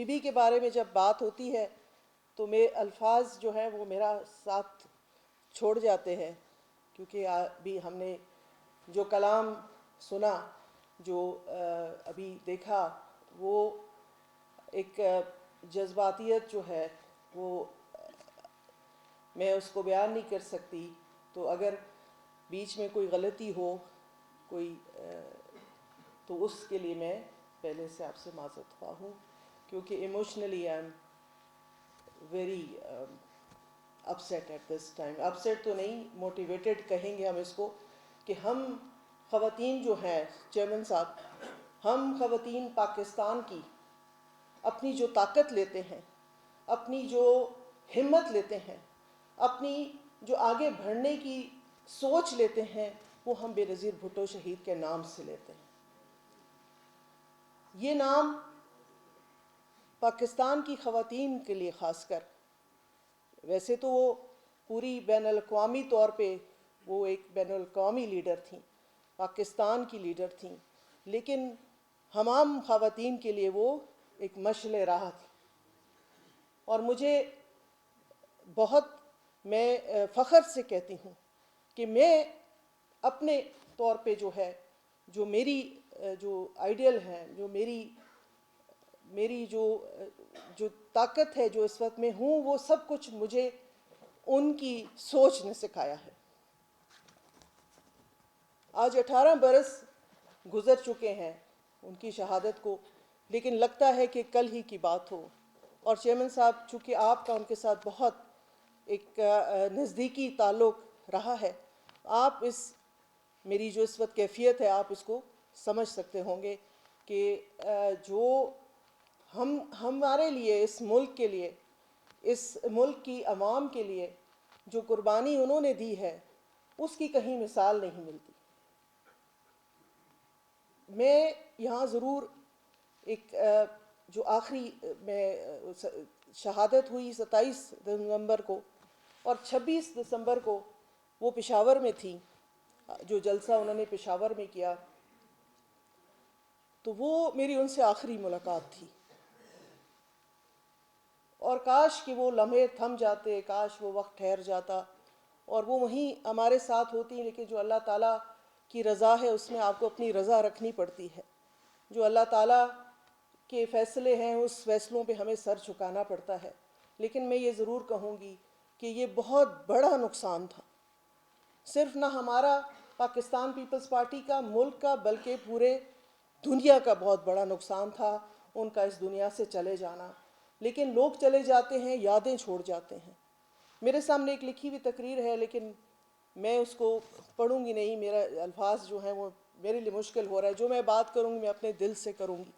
Be be کے بارے میں جب بات ہوتی ہے تو میں الفاظ جو ہیں وہ میرا ساتھ چھوڑ جاتے ہیں، کیونکہ ابھی ہم نے جو کلام سنا، جو ابھی دیکھا، وہ ایک جذباتیت جو ہے وہ میں اس کو بیان نہیں کر سکتی. تو اگر بیچ میں کوئی غلطی ہو کوئی تو اس کے لیے میں پہلے سے آپ سے معذرت خواہ ہوں، کیونکہ emotionally I am very upset at this time. Upset تو نہیں، موٹیویٹڈ کہیں گے ہم اس کو، کہ ہم خواتین جو ہیں چیئرمین صاحب، ہم خواتین پاکستان کی اپنی جو طاقت لیتے ہیں، اپنی جو ہمت لیتے ہیں، اپنی جو آگے بڑھنے کی سوچ لیتے ہیں، وہ ہم بے نظیر بھٹو شہید کے نام سے لیتے ہیں. یہ نام پاکستان کی خواتین کے لیے خاص کر، ویسے تو وہ پوری بین الاقوامی طور پہ وہ ایک بین الاقوامی لیڈر تھیں، پاکستان کی لیڈر تھیں، لیکن ہمام خواتین کے لیے وہ ایک مشعل راہ تھی. اور مجھے بہت، میں فخر سے کہتی ہوں کہ میں اپنے طور پہ جو ہے، جو میری جو آئیڈیل ہیں، جو میری جو طاقت ہے جو اس وقت میں ہوں، وہ سب کچھ مجھے ان کی سوچ نے سکھایا ہے. آج 18 برس گزر چکے ہیں ان کی شہادت کو، لیکن لگتا ہے کہ کل ہی کی بات ہو. اور چیئرمین صاحب، چونکہ آپ کا ان کے ساتھ بہت ایک نزدیکی تعلق رہا ہے، آپ میری جو اس وقت کیفیت ہے آپ اس کو سمجھ سکتے ہوں گے کہ جو ہمارے لیے، اس ملک کے لیے، اس ملک کی عوام کے لیے جو قربانی انہوں نے دی ہے، اس کی کہیں مثال نہیں ملتی. میں یہاں ضرور ایک جو آخری میں شہادت ہوئی 27 نومبر کو اور 26 دسمبر کو وہ پشاور میں تھی، جو جلسہ انہوں نے پشاور میں کیا، تو وہ میری ان سے آخری ملاقات تھی. اور کاش کہ وہ لمحے تھم جاتے، کاش وہ وقت ٹھہر جاتا اور وہ وہیں ہمارے ساتھ ہوتی. لیکن جو اللہ تعالیٰ کی رضا ہے اس میں آپ کو اپنی رضا رکھنی پڑتی ہے. جو اللہ تعالیٰ کے فیصلے ہیں اس فیصلوں پہ ہمیں سر جھکانا پڑتا ہے. لیکن میں یہ ضرور کہوں گی کہ یہ بہت بڑا نقصان تھا، صرف نہ ہمارا پاکستان پیپلز پارٹی کا، ملک کا، بلکہ پورے دنیا کا بہت بڑا نقصان تھا ان کا اس دنیا سے چلے جانا. لیکن لوگ چلے جاتے ہیں، یادیں چھوڑ جاتے ہیں. میرے سامنے ایک لکھی ہوئی تقریر ہے، لیکن میں اس کو پڑھوں گی نہیں، میرا الفاظ جو ہیں وہ میرے لیے مشکل ہو رہا ہے. جو میں بات کروں گی میں اپنے دل سے کروں گی،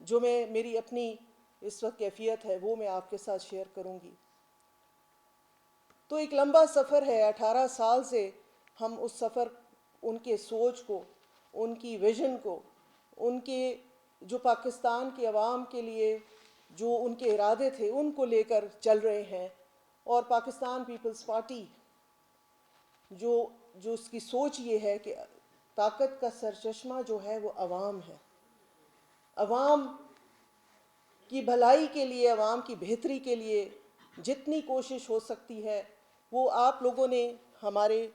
جو میری اپنی اس وقت کیفیت ہے وہ میں آپ کے ساتھ شیئر کروں گی. تو ایک لمبا سفر ہے، 18 سال سے ہم اس سفر، ان کے سوچ کو، ان کی ویژن کو، ان کے جو پاکستان کے عوام کے لیے جو ان کے ارادے تھے ان کو لے کر چل رہے ہیں. اور پاکستان پیپلز پارٹی جو اس کی سوچ یہ ہے کہ طاقت کا سرچشمہ جو ہے وہ عوام ہے. عوام کی بھلائی کے لیے، عوام کی بہتری کے لیے جتنی کوشش ہو سکتی ہے وہ آپ لوگوں نے، ہمارے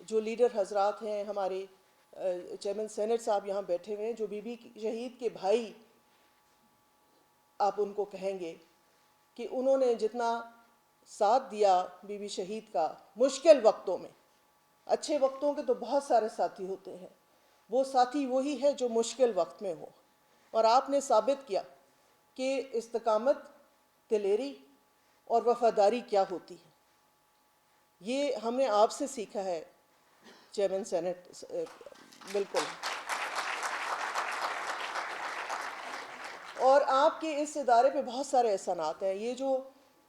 جو لیڈر حضرات ہیں، ہمارے چیئرمین سینٹ صاحب یہاں بیٹھے ہوئے ہیں، جو بی بی شہید کے بھائی آپ ان کو کہیں گے کہ انہوں نے جتنا ساتھ دیا بی بی شہید کا مشکل وقتوں میں. اچھے وقتوں کے تو بہت سارے ساتھی ہوتے ہیں، وہ ساتھی وہی ہے جو مشکل وقت میں ہو. اور آپ نے ثابت کیا کہ استقامت، دلیری اور وفاداری کیا ہوتی ہے. یہ ہم نے آپ سے سیکھا ہے چیئرمین سینٹ. بالکل. اور آپ کے اس ادارے پہ بہت سارے احسانات ہیں.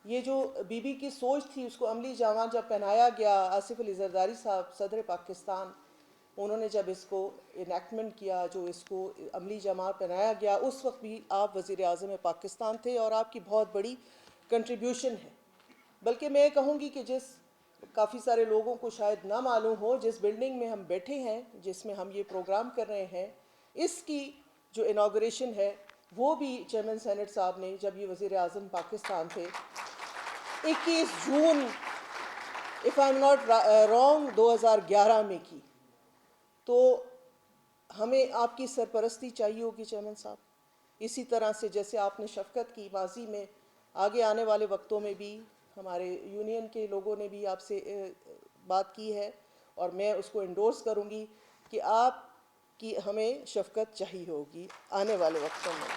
یہ جو بی بی کی سوچ تھی اس کو عملی جامہ جب پہنایا گیا، آصف علی زرداری صاحب صدر پاکستان، انہوں نے جب اس کو انیکٹمنٹ کیا، جو اس کو عملی جامہ پہنایا گیا، اس وقت بھی آپ وزیر اعظم پاکستان تھے اور آپ کی بہت بڑی کنٹریبیوشن ہے. بلکہ میں کہوں گی کہ کافی سارے لوگوں کو شاید نہ معلوم ہو، جس بلڈنگ میں ہم بیٹھے ہیں، جس میں ہم یہ پروگرام کر رہے ہیں، اس کی جو انوگریشن ہے وہ بھی چیئرمین سینٹ صاحب نے جب یہ وزیر اعظم پاکستان تھے 21 June if I am not wrong 2011 میں کی. تو ہمیں آپ کی سرپرستی چاہیے ہوگی چیئرمین صاحب، اسی طرح سے جیسے آپ نے شفقت کی ماضی میں، آگے آنے والے وقتوں میں بھی ہمارے یونین کے لوگوں نے بھی آپ سے بات کی ہے، اور میں اس کو انڈورس کروں گی کہ آپ کی ہمیں شفقت چاہیے ہوگی آنے والے وقتوں میں.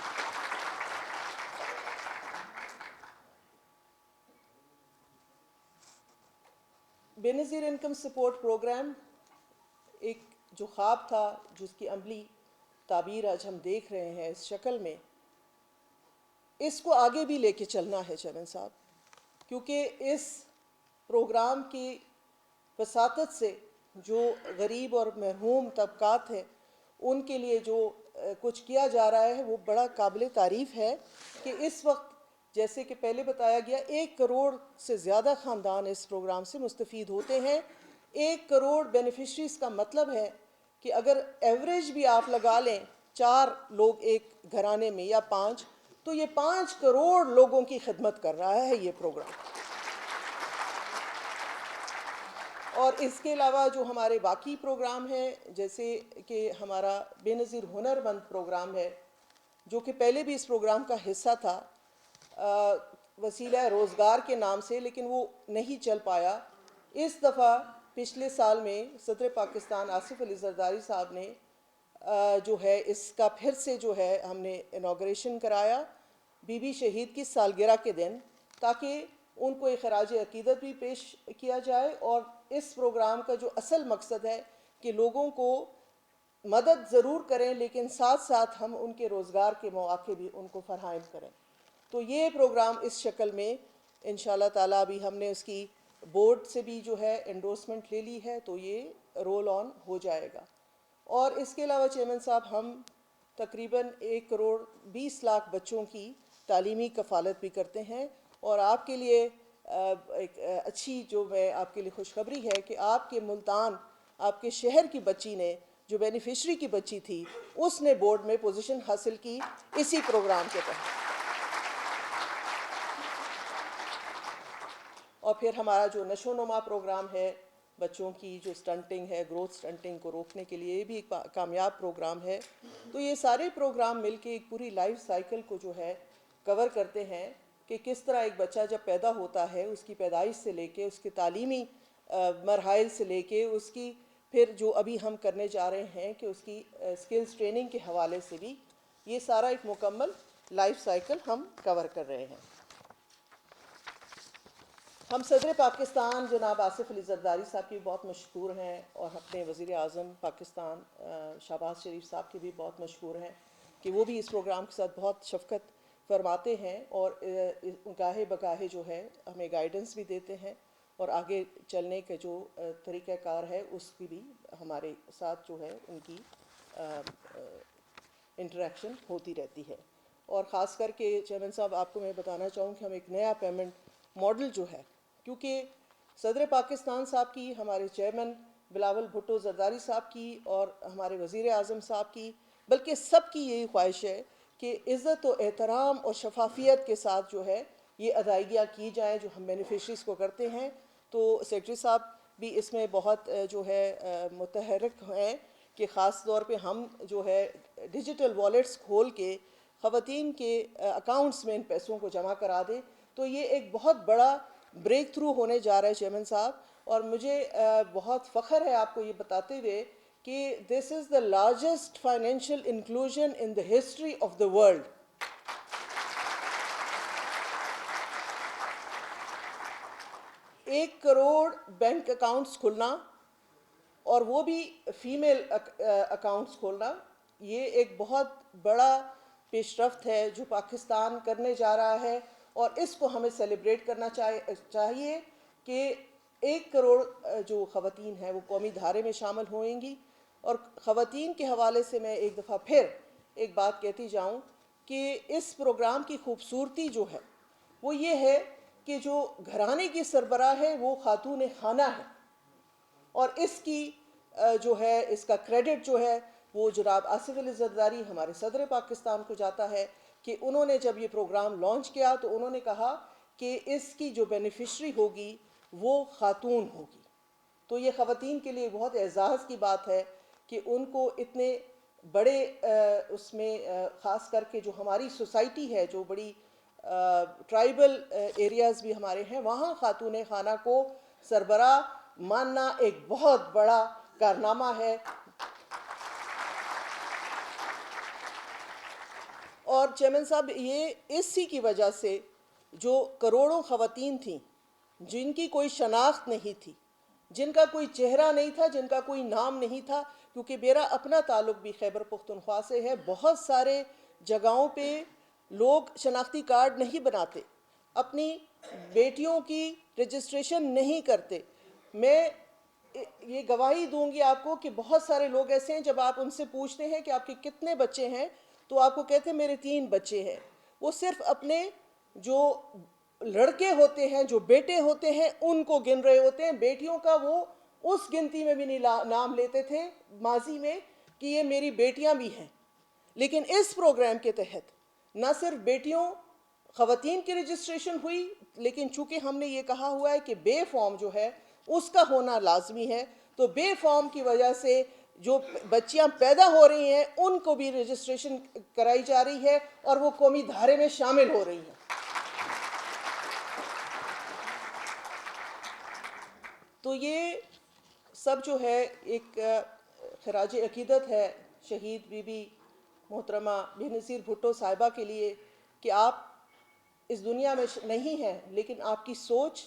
بے نظیر انکم سپورٹ پروگرام ایک جو خواب تھا، جس کی عملی تعبیر آج ہم دیکھ رہے ہیں اس شکل میں، اس کو آگے بھی لے کے چلنا ہے چیئرمین صاحب، کیونکہ اس پروگرام کی وساطت سے جو غریب اور محروم طبقات ہیں ان کے لیے جو کچھ کیا جا رہا ہے وہ بڑا قابل تعریف ہے. کہ اس وقت جیسے کہ پہلے بتایا گیا 1 کروڑ سے زیادہ خاندان اس پروگرام سے مستفید ہوتے ہیں. 1 کروڑ بینیفیشریز کا مطلب ہے کہ اگر ایوریج بھی آپ لگا لیں 4 لوگ ایک گھرانے میں یا 5، تو یہ 5 کروڑ لوگوں کی خدمت کر رہا ہے یہ پروگرام. اور اس کے علاوہ جو ہمارے باقی پروگرام ہیں، جیسے کہ ہمارا بے نظیر ہنر مند پروگرام ہے، جو کہ پہلے بھی اس پروگرام کا حصہ تھا وسیلہ روزگار کے نام سے، لیکن وہ نہیں چل پایا. اس دفعہ پچھلے سال میں صدر پاکستان آصف علی زرداری صاحب نے جو ہے اس کا پھر سے جو ہے ہم نے انوگریشن کرایا بی بی شہید کی سالگرہ کے دن، تاکہ ان کو ایک خراج عقیدت بھی پیش کیا جائے. اور اس پروگرام کا جو اصل مقصد ہے کہ لوگوں کو مدد ضرور کریں، لیکن ساتھ ساتھ ہم ان کے روزگار کے مواقع بھی ان کو فراہم کریں. تو یہ پروگرام اس شکل میں انشاءاللہ تعالیٰ ابھی ہم نے اس کی بورڈ سے بھی جو ہے انڈورسمنٹ لے لی ہے، تو یہ رول آن ہو جائے گا. اور اس کے علاوہ چیئرمین صاحب ہم تقریباً 1 کروڑ 20 لاکھ بچوں کی تعلیمی کفالت بھی کرتے ہیں. اور آپ کے لیے ایک اچھی جو میں آپ کے لیے خوشخبری ہے کہ آپ کے ملتان، آپ کے شہر کی بچی نے جو بینیفیشری کی بچی تھی، اس نے بورڈ میں پوزیشن حاصل کی اسی پروگرام کے تحت. اور پھر ہمارا جو نشو و نما پروگرام ہے، بچوں کی جو سٹنٹنگ ہے، گروتھ سٹنٹنگ کو روکنے کے لیے، یہ بھی ایک کامیاب پروگرام ہے. تو یہ سارے پروگرام مل کے ایک پوری لائف سائیکل کو جو ہے کور کرتے ہیں کہ کس طرح ایک بچہ جب پیدا ہوتا ہے، اس کی پیدائش سے لے کے اس کے تعلیمی مراحل سے لے کے اس کی پھر جو ابھی ہم کرنے جا رہے ہیں کہ اس کی سکلز ٹریننگ کے حوالے سے بھی، یہ سارا ایک مکمل لائف سائیکل ہم کور کر رہے ہیں. ہم صدر پاکستان جناب آصف علی زرداری صاحب کی بہت مشکور ہیں، اور اپنے وزیر اعظم پاکستان شہباز شریف صاحب کی بھی بہت مشکور ہیں کہ وہ بھی اس پروگرام کے ساتھ بہت شفقت فرماتے ہیں، اور گاہے بگاہے جو ہے ہمیں گائیڈنس بھی دیتے ہیں، اور آگے چلنے کا جو طریقہ کار ہے اس کی بھی ہمارے ساتھ جو ہے ان کی انٹریکشن ہوتی رہتی ہے. اور خاص کر کے چیئرمین صاحب آپ کو میں بتانا چاہوں کہ ہم ایک نیا پیمنٹ ماڈل جو ہے، کیونکہ صدر پاکستان صاحب کی، ہمارے چیئرمین بلاول بھٹو زرداری صاحب کی، اور ہمارے وزیر اعظم صاحب کی، بلکہ سب کی یہی خواہش ہے کہ عزت و احترام اور شفافیت کے ساتھ جو ہے یہ ادائیگیاں کی جائیں جو ہم بینیفیشریز کو کرتے ہیں. تو سیکرٹری صاحب بھی اس میں بہت جو ہے متحرک ہیں کہ خاص طور پہ ہم جو ہے ڈیجیٹل والیٹس کھول کے خواتین کے اکاؤنٹس میں ان پیسوں کو جمع کرا دیں. تو یہ ایک بہت بڑا بریک تھرو ہونے جا رہا ہے چیئرمین صاحب، اور مجھے بہت فخر ہے آپ کو یہ بتاتے ہوئے کہ this is the largest financial inclusion in the history of the world. 1 crore bank accounts کھلنا، اور وہ بھی فیمیل اکاؤنٹس کھولنا، یہ ایک بہت بڑا پیش رفت ہے جو پاکستان کرنے جا رہا ہے. اور اس کو ہمیں سیلیبریٹ کرنا چاہیے کہ 1 کروڑ جو خواتین ہیں وہ قومی دھارے میں شامل ہوئیں گی. اور خواتین کے حوالے سے میں ایک دفعہ پھر ایک بات کہتی جاؤں کہ اس پروگرام کی خوبصورتی جو ہے وہ یہ ہے کہ جو گھرانے کی سربراہ ہے وہ خاتون خانہ ہے، اور اس کی جو ہے اس کا کریڈٹ جو ہے وہ جناب آصف علی زرداری ہمارے صدر پاکستان کو جاتا ہے کہ انہوں نے جب یہ پروگرام لانچ کیا تو انہوں نے کہا کہ اس کی جو بینیفیشری ہوگی وہ خاتون ہوگی. تو یہ خواتین کے لیے بہت اعزاز کی بات ہے کہ ان کو اتنے بڑے اس میں خاص کر کے جو ہماری سوسائٹی ہے، جو بڑی ٹرائبل ایریاز بھی ہمارے ہیں، وہاں خاتون خانہ کو سربراہ ماننا ایک بہت بڑا کارنامہ ہے. اور چیئرمین صاحب، یہ اسی کی وجہ سے جو کروڑوں خواتین تھیں جن کی کوئی شناخت نہیں تھی، جن کا کوئی چہرہ نہیں تھا، جن کا کوئی نام نہیں تھا، کیونکہ میرا اپنا تعلق بھی خیبر پختونخوا سے ہے. بہت سارے جگہوں پہ لوگ شناختی کارڈ نہیں بناتے، اپنی بیٹیوں کی رجسٹریشن نہیں کرتے. میں یہ گواہی دوں گی آپ کو کہ بہت سارے لوگ ایسے ہیں جب آپ ان سے پوچھتے ہیں کہ آپ کے کتنے بچے ہیں تو آپ کو کہتے ہیں میرے 3 بچے ہیں. وہ صرف اپنے جو لڑکے ہوتے ہیں، جو بیٹے ہوتے ہیں، ان کو گن رہے ہوتے ہیں. بیٹیوں کا وہ اس گنتی میں بھی نہیں نام لیتے تھے ماضی میں کہ یہ میری بیٹیاں بھی ہیں. لیکن اس پروگرام کے تحت نہ صرف بیٹیوں خواتین کی رجسٹریشن ہوئی، لیکن چونکہ ہم نے یہ کہا ہوا ہے کہ بے فارم جو ہے اس کا ہونا لازمی ہے، تو بے فارم کی وجہ سے جو بچیاں پیدا ہو رہی ہیں ان کو بھی رجسٹریشن کرائی جا رہی ہے اور وہ قومی دھارے میں شامل ہو رہی ہیں. تو یہ سب جو ہے ایک خراج عقیدت ہے شہید بی بی محترمہ بے نظیر بھٹو صاحبہ کے لیے کہ آپ اس دنیا میں نہیں ہیں، لیکن آپ کی سوچ،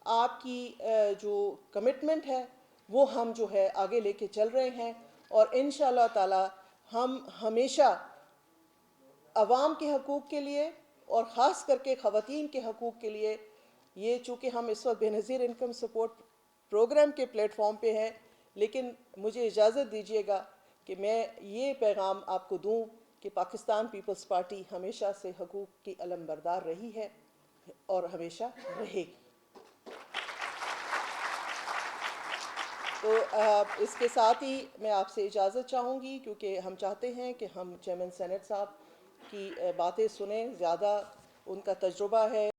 آپ کی جو کمٹمنٹ ہے وہ ہم جو ہے آگے لے کے چل رہے ہیں. اور انشاءاللہ تعالی ہم ہمیشہ عوام کے حقوق کے لیے اور خاص کر کے خواتین کے حقوق کے لیے، یہ چونکہ ہم اس وقت بے نظیر انکم سپورٹ پروگرام کے پلیٹ فارم پہ ہیں، لیکن مجھے اجازت دیجیے گا کہ میں یہ پیغام آپ کو دوں کہ پاکستان پیپلز پارٹی ہمیشہ سے حقوق کی علم بردار رہی ہے اور ہمیشہ رہے گی. تو اس کے ساتھ ہی میں آپ سے اجازت چاہوں گی، کیونکہ ہم چاہتے ہیں کہ ہم چیئرمین سینٹ صاحب کی باتیں سنیں، زیادہ ان کا تجربہ ہے.